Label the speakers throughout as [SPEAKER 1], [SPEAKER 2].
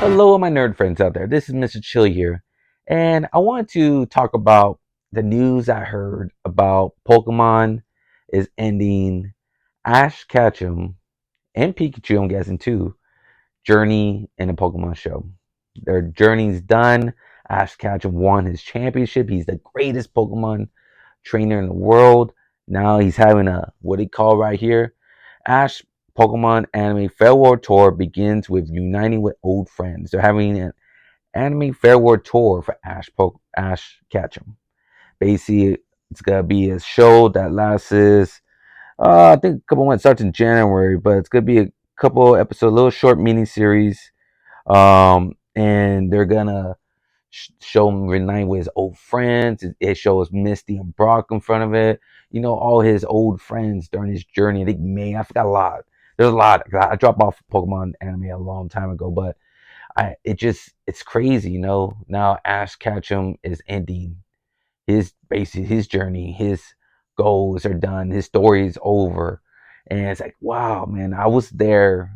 [SPEAKER 1] Hello, my nerd friends out there. This is Mr. Chill here, and I wanted to talk about the news I heard about Pokemon is ending Ash Ketchum and Pikachu, I'm guessing too, journey in a Pokemon show. Their journey's done. Ash Ketchum won his championship. He's the greatest Pokemon trainer in the world. Now he's having a what he call right here. Ash Pokemon Anime Farewell Tour begins with uniting with old friends. They're having an anime farewell tour for Ash Ketchum. Basically, it's gonna be a show that lasts I think a couple months, starts in January, but it's gonna be a couple episodes, a little short mini series. And they're gonna show him reunite with his old friends. It shows Misty and Brock in front of it. You know, all his old friends during his journey. I forgot a lot. There's a lot. I dropped off Pokemon anime a long time ago, but it's crazy, you know. Now Ash Ketchum is ending his journey, his goals are done, his story is over. And it's like, wow, man, I was there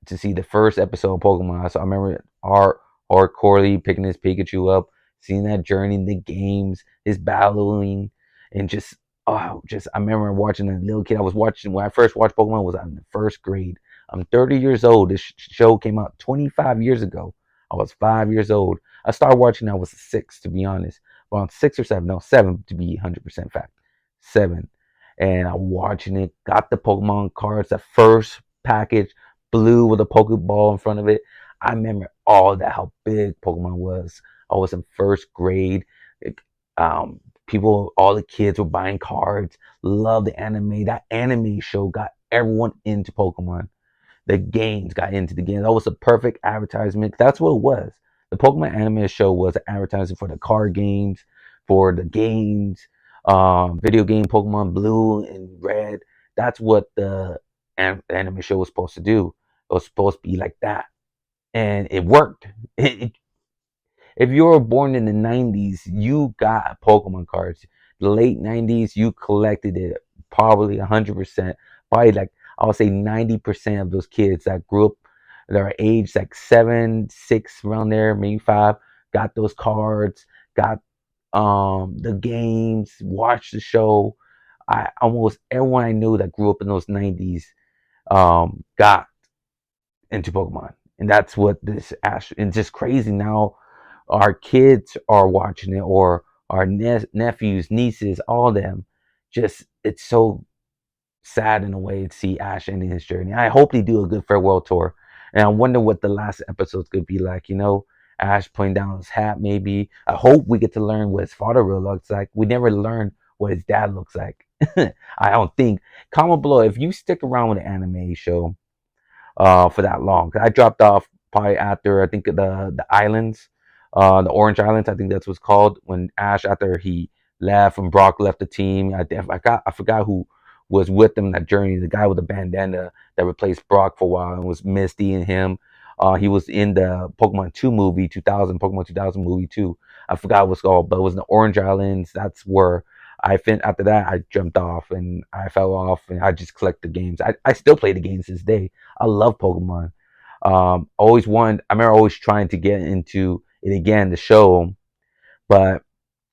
[SPEAKER 1] to see the first episode of Pokemon. So I remember our Corley picking his Pikachu up, seeing that journey, the games, his battling, and just I remember watching a little kid. I was watching when I first watched Pokemon was in the first grade. I'm 30 years old. This show came out 25 years ago. I was 5 years old. I started watching. I was six, to be honest. Well, six or seven, no, seven to be 100% fact, seven. And I'm watching it. Got the Pokemon cards. The first package, blue with a Pokeball in front of it. I remember all that how big Pokemon was. I was in first grade. It, People, all the kids were buying cards. Love the anime. That anime show got everyone into Pokemon. The games got into the games. That was a perfect advertisement. That's what it was. The Pokemon anime show was an advertising for the card games, for the games, video game Pokemon Blue and Red. That's what the anime show was supposed to do. It was supposed to be like that, and it worked. If you were born in the 90s, you got Pokemon cards. The late 90s, you collected it probably 100%. Probably like, I'll say 90% of those kids that grew up, that are aged like 7, 6, around there, maybe 5, got those cards, got the games, watched the show. I almost everyone I knew that grew up in those 90s got into Pokemon. And that's what this Ash, and just crazy now our kids are watching it, or our nephews, nieces, all of them. Just it's so sad in a way to see Ash ending his journey. I hope they do a good farewell tour, and I wonder what the last episode's gonna be like. You know, Ash putting down his hat. Maybe I hope we get to learn what his father really looks like. We never learned what his dad looks like. I don't think. Comment below if you stick around with the anime show for that long. I dropped off probably after I think the islands, the Orange Islands. I think that's what's called when Ash after he left and Brock left the team. I forgot who was with them that journey. The guy with the bandana that replaced Brock for a while and was Misty and him. He was in the Pokemon 2 movie, 2000 Pokemon 2000 movie too. I forgot what's called, but it was in the Orange Islands. That's where after that I jumped off and I fell off and I just collect the games. I still play the games to this day. I love Pokemon. Always wanted. I remember always trying to get into it again, the show, but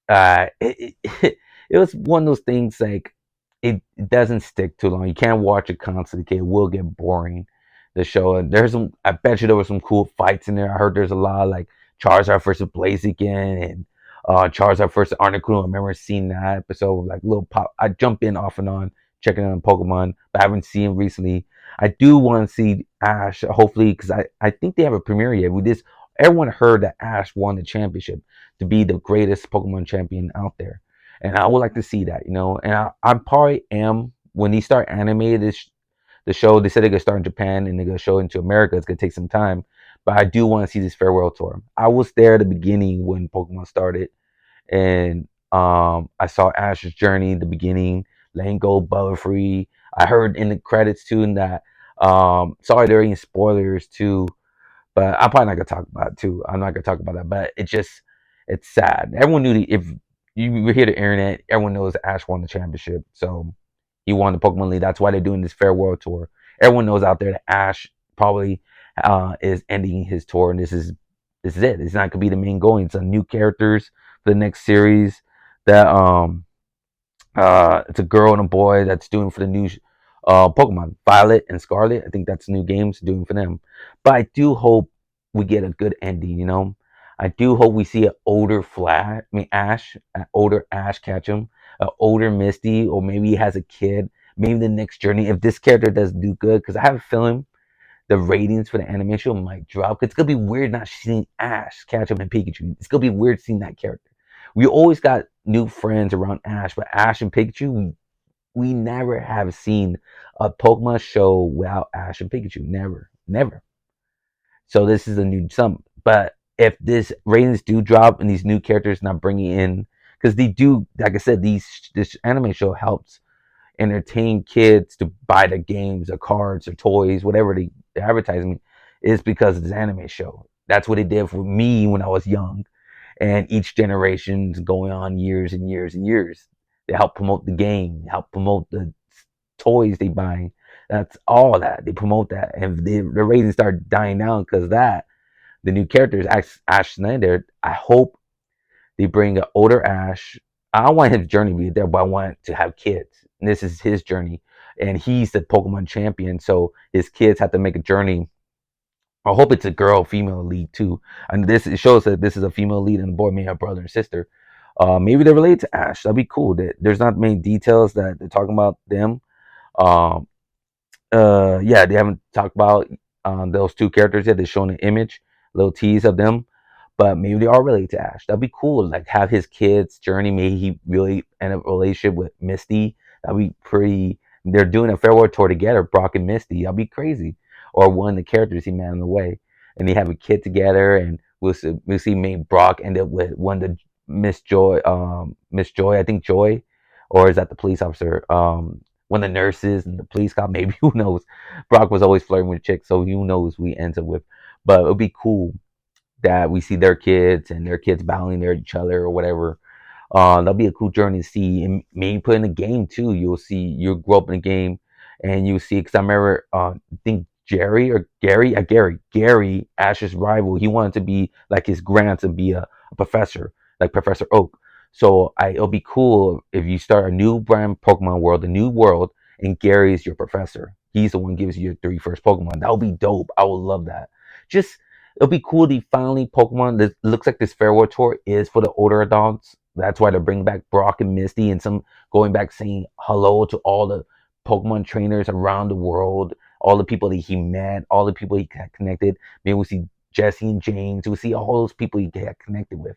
[SPEAKER 1] it was one of those things like it doesn't stick too long. You can't watch it constantly. It will get boring. The show, and I bet you there were some cool fights in there. I heard there's a lot of, like Charizard versus Blaziken and Charizard versus Articuno. I remember seeing that episode, like little pop. I jump in off and on checking on Pokemon, but I haven't seen him recently. I do want to see Ash, hopefully, because I think they have a premiere yet. Everyone heard that Ash won the championship to be the greatest Pokemon champion out there, and I would like to see that, you know. And I probably am when they start animated the show. They said they're gonna start in Japan and they're gonna show it into America. It's gonna take some time, but I do want to see this farewell tour. I was there at the beginning when Pokemon started, and I saw Ash's journey in the beginning, letting go Butterfree. I heard in the credits too that sorry there are any spoilers too, but I'm probably not gonna talk about it too. I'm not gonna talk about that, but it's sad. Everyone knew if you hear the internet, everyone knows Ash won the championship, so he won the Pokemon League. That's why they're doing this farewell tour. Everyone knows out there that Ash probably is ending his tour, and this is it. It's not gonna be the main going. It's a new characters for the next series. That it's a girl and a boy that's doing for the new Pokemon Violet and Scarlet. I think that's new games doing for them. But I do hope we get a good ending. You know, I do hope we see an older Flash. I mean Ash, an older Ash Ketchum, an older Misty, or maybe he has a kid. Maybe the next journey, if this character doesn't do good, because I have a feeling the ratings for the animation might drop. It's gonna be weird not seeing Ash, Ketchum, and Pikachu. It's gonna be weird seeing that character. We always got new friends around Ash, but Ash and Pikachu, we never have seen a Pokemon show without Ash and Pikachu. Never, never. So this is a new sum. But if this ratings do drop and these new characters not bringing in, because they do, like I said, this anime show helps entertain kids to buy the games or cards or toys, whatever the advertisement is, because of this anime show. That's what it did for me when I was young. And each generation's going on years and years and years. They help promote the game, help promote the toys they buy. That's all that. They promote that. And if the ratings start dying down because of that, the new characters, Ash Snyder, I hope they bring an older Ash. I don't want his journey to be there, but I want to have kids. And this is his journey. And he's the Pokemon champion. So his kids have to make a journey. I hope it's a girl, female lead too. And this it shows that this is a female lead and a boy, maybe a brother and sister. Maybe they're related to Ash. That'd be cool. There's not many details that they're talking about them. Um, yeah, they haven't talked about those two characters yet. They're showing an image, a little tease of them, but maybe they are related to Ash. That'd be cool. Like have his kids' journey. Maybe he really end up a relationship with Misty. That'd be pretty. They're doing a farewell tour together, Brock and Misty. That'd be crazy. Or one of the characters he met on the way, and they have a kid together, and we'll see maybe Brock end up with one of the Miss Joy, I think Joy, or is that the police officer? One of the nurses and the police cop, maybe who knows. Brock was always flirting with chicks, so who knows who he ends up with. But it would be cool that we see their kids and their kids battling their each other or whatever. That'll be a cool journey to see, and maybe put in a game too. You'll grow up in a game, and you'll see. Because I remember, I think Jerry or Gary, Ash's rival. He wanted to be like his grandson, be a professor, like Professor Oak. So it'll be cool if you start a new brand Pokemon world, a new world, and Gary is your professor. He's the one who gives you your three first Pokemon. That would be dope. I would love that. Just it'll be cool to finally Pokemon. This looks like this farewell tour is for the older adults. That's why they're bringing back Brock and Misty, and some going back saying hello to all the Pokemon trainers around the world, all the people that he met, all the people he got connected. Maybe we'll see Jesse and James. We'll see all those people he got connected with.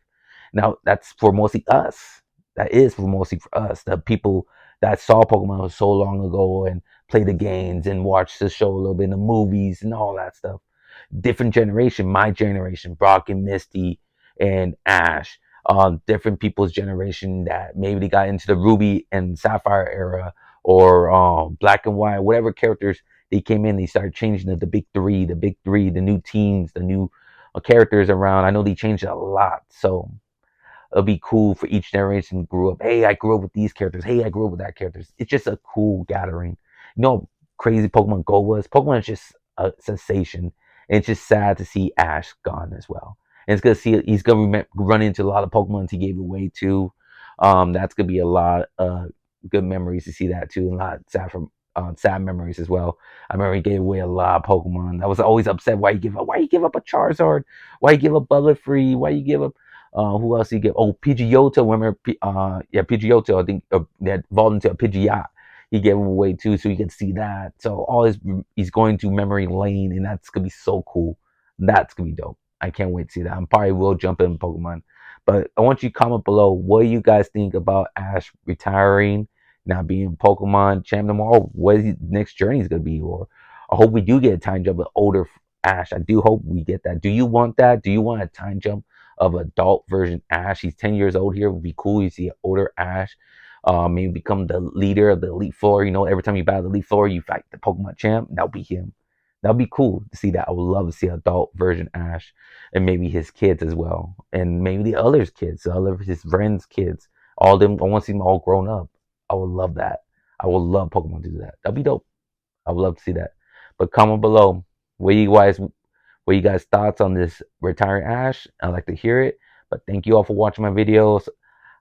[SPEAKER 1] Now that's for mostly us. That is for mostly for us, the people that saw Pokemon so long ago and played the games and watched the show a little bit in the movies and all that stuff. Different generation, my generation, Brock and Misty and Ash, different people's generation that maybe they got into the Ruby and Sapphire era, or Black and White, whatever characters they came in, they started changing the new teams, the new characters around. I know they changed a lot, so it'll be cool for each generation grew up. Hey, I grew up with these characters. Hey, I grew up with that characters. It's just a cool gathering. You know, how crazy Pokemon Go was. Pokemon is just a sensation. And it's just sad to see Ash gone as well. And it's gonna see he's gonna run into a lot of Pokemon he gave away too. That's gonna be a lot of good memories to see that too, and a lot of sad memories as well. I remember he gave away a lot of Pokemon. I was always upset why you give up. Why you give up a Charizard? Why you give up Butterfree? Why you give up who else did he get? Oh, Pidgeotto. Remember? Yeah, Pidgeotto. I think that evolved into a Pidgeot. He gave him away too, so you can see that. So all his he's going to memory lane, and that's gonna be so cool. That's gonna be dope. I can't wait to see that. I probably will jump in Pokemon, but I want you to comment below what do you guys think about Ash retiring, not being Pokemon champ no more. What his next journey is gonna be, or I hope we do get a time jump with older Ash. I do hope we get that. Do you want that? Do you want a time jump of adult version Ash? He's 10 years old here. It would be cool. You see an older Ash. Maybe become the leader of the Elite Four. You know, every time you battle the Elite Four, you fight the Pokemon champ. That'll be him. That'll be cool to see that. I would love to see adult version Ash, and maybe his kids as well, and maybe the others' kids, the other his friends' kids. All them. I want to see them all grown up. I would love that. I would love Pokemon to do that. That'd be dope. I would love to see that. But comment below. What you guys what you guys' thoughts on this retired Ash. I'd like to hear it. But thank you all for watching my videos.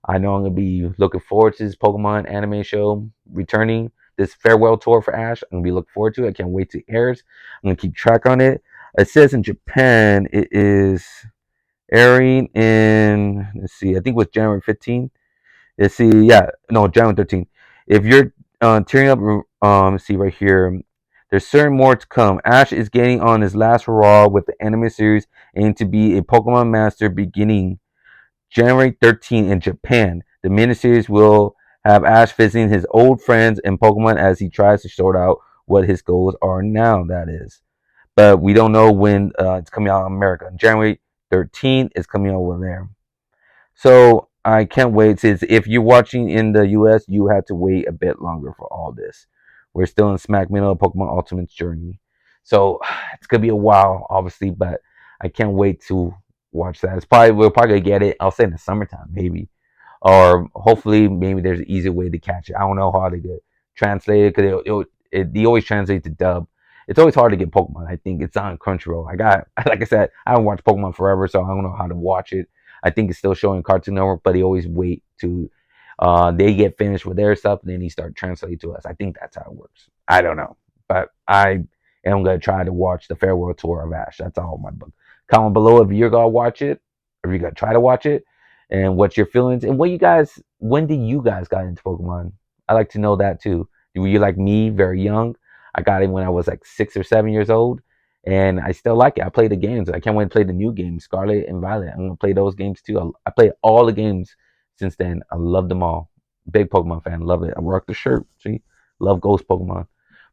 [SPEAKER 1] I know I'm gonna be looking forward to this Pokemon anime show returning. This farewell tour for Ash. I'm gonna be looking forward to it. I can't wait to airs. I'm gonna keep track on it. It says in Japan it is airing in, let's see, I think it was January 15th. Let's see, yeah, no, January 13th. If you're tearing up, let's see right here. There's certain more to come. Ash is getting on his last hurrah with the anime series, aiming to be a Pokemon master beginning January 13th in Japan. The miniseries will have Ash visiting his old friends and Pokemon as he tries to sort out what his goals are now, that is. But we don't know when it's coming out in America. January 13th is coming out over there. So I can't wait. Since if you're watching in the US, you have to wait a bit longer for all this. We're still in smack middle of Pokemon Ultimate's journey. So it's gonna be a while, obviously, but I can't wait to watch that. We're probably gonna get it. I'll say in the summertime, maybe, or hopefully maybe there's an easy way to catch it. I don't know how to get translated because they always translate to dub. It's always hard to get Pokemon. I think it's on Crunchyroll. Like I said, I haven't watched Pokemon forever, so I don't know how to watch it. I think it's still showing Cartoon Network, but they always wait to they get finished with their stuff, and then he start translating to us. I think that's how it works. I don't know, but I am gonna try to watch the farewell tour of Ash. That's all my book. Comment below if you're gonna watch it, or if you're gonna try to watch it, and what's your feelings, and when did you guys got into Pokemon? I like to know that too. Were you like me, very young? I got it when I was like 6 or 7 years old, and I still like it. I play the games. I can't wait to play the new games, Scarlet and Violet. I'm gonna play those games too. I played all the games since then. I love them all. Big Pokemon fan, love it. I rock the shirt. See, love Ghost Pokemon.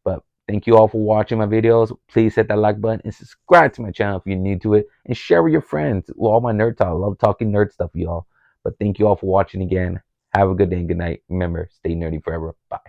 [SPEAKER 1] But thank you all for watching my videos. Please hit that like button and subscribe to my channel if you're new to it, and share with your friends. With all my nerd talk. I love talking nerd stuff, y'all. But thank you all for watching again. Have a good day and good night. Remember, stay nerdy forever. Bye.